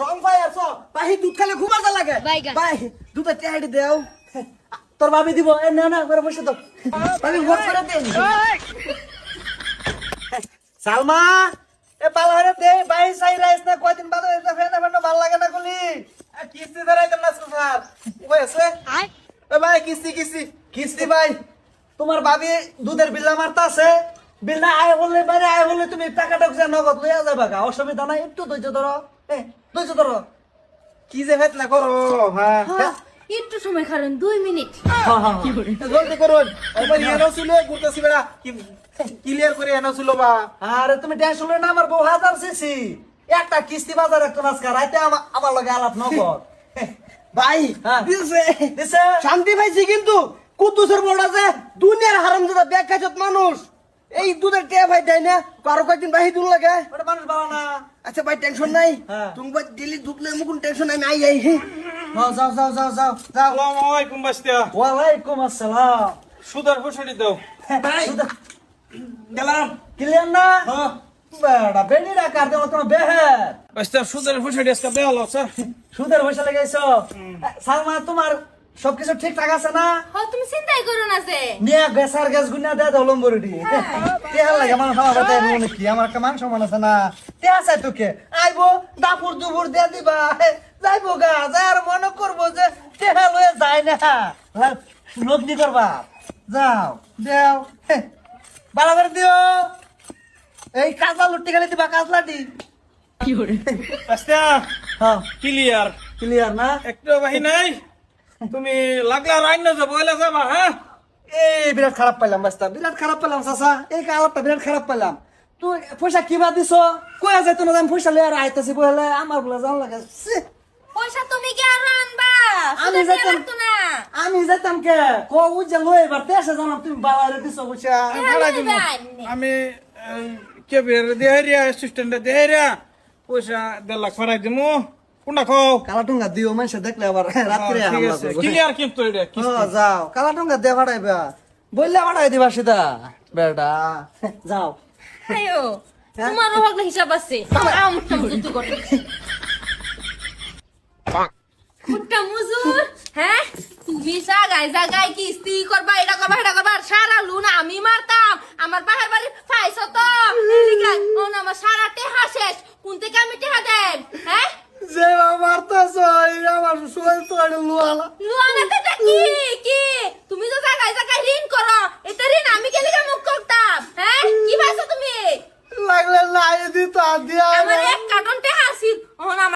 রং ভাই আছো ভাই দুধ খেলে খুব মজা লাগে ভাই দুধের টেহাড়ি দেও তোর ভাবি দিব এ না না করে বসে তো ভাবি ভোট করে দেন সালমা এ পালা হরে দে ভাই সাই রাইস না কয়দিন বাদ এটা ফেনা ফেনা ভালো লাগে না গুলি কিস্তি ধরাইতাম না স্যার কই আছে এ ভাই কিস্তি ভাই তোমার ভাবি দুধের বিল্লা মারতাছে বিল্লা আয় বললে তুমি টাকাটা নগদ লইয়া যাবা গা অসুবিধা নাই একটু ধৈর্য ধরো কি যে ফেত না করো হ্যাঁ একটু সময় কারণ 2 মিনিট জলদি করুন এবার এনো ছিল করতেছি বেড়া ক্লিয়ার করে এনো ছিল বা আরে তুমি টেনশন লই না আমার বউ হাজার সিসি একটা কিস্তি বাজার একটা আজকে রাতে আমার লগে আলাপ নগদ ভাই হ্যাঁ। দিছে শান্তি পাইছি কিন্তু কুদ্দুসের বড় আছে দুনিয়ার হারামজাদা ব্যাগ খাইছত মানুষ এই দুধের টিয়া ভাই দেয় না আরো কয়েকদিন বাহি দুন লাগে ওটা মানুষ ভালো না আচ্ছা ভাই টেনশন নাই হ্যাঁ। তুমি ভাই ডেলি দুধ নেই মুকুন টেনশন নাই আমি আই যাও আসসালামু আলাইকুম বাস্তিয়া ওয়ালাইকুম আসসালাম সুদার ফুসড়ি দাও গেলাম ক্লিয়ার না বেড়া বেনি রাখার দেওয়া কোনো বেহের বাস্তিয়া সুদার ফুসড়ি আজকে দেওয়া লো স্যার সুদের পয়সা লাগাইছো সালমা তোমার সবকিছু ঠিকঠাক আছে না তুমি চিন্তাই করো না যে নিয়ে গ্যাসার গ্যাস গুনা দে দলম বড়ি তেহার লাগে মানুষ আমার কথা এমন কি আমার একটা মান সম্মান আছে না তেহা চাই তোকে আইবো দাপুর দুপুর দিয়ে দিবা যাইবো গা যার মনে করবো যে তেহা লয়ে যায় না লগ্নি করবা যাও দেও ভালো করে দিও এই কাজলা লুটি খালি দিবা কাজলাটি বাস্তিয়া হ্যাঁ ক্লিয়ার ক্লিয়ার না একটু বাহি নাই তুমি লাগলা রাইন না যাবো এলা যাবা হ্যাঁ এই বিরাট খারাপ পাইলাম বাস্তা বিরাট খারাপ পাইলাম চাচা এই কালারটা বিরাট খারাপ পাইলাম তুই পয়সা কিবা দিছ কয়া যায় তো না আমি পয়সা লয়ে আর আইতাছি বলে আমার বলে জান লাগে ছি, পয়সা তুমি কি আর আনবা আমি সুদের যাইতাম লাগতো না আমি যাইতাম কে ক উজে লই এবার তেসে জানাম তুমি বালারে দিছ পয়সা ভাড়াই দিব আমি কে বের দেহারিয়া অ্যাসিস্ট্যান্ট দেহারিয়া পয়সা 1.5 লাখ ভাড়াই দিমু কোনটা খাও কালা টুঙ্গা দিও মানুষে দেখলে আবার রাত্রে ঠিক হামলা আছে করবে ক্লিয়ার কিন্তু এটা যাও কালা টুঙ্গা দে ভাড়াইবা বললে ভাড়াই দিবা সিধা বেটা যাও আয়ো তোমারও হগলে হিসাব আছে আমটা যুদ্ধ করতে কুট্টা মুজুর হ্যাঁ তুমি জায়গায় কিস্তি করবা এটা করবা আর সারা লুন আমি মারতাম আমার বাহার বাড়ি পাইছো তো এদিকে আমার সারা টেহা শেষ কোন থেকে আমি টেহা দেব হ্যাঁ যে মারতাছ আমার শরীর তো লুয়ালা লুয়া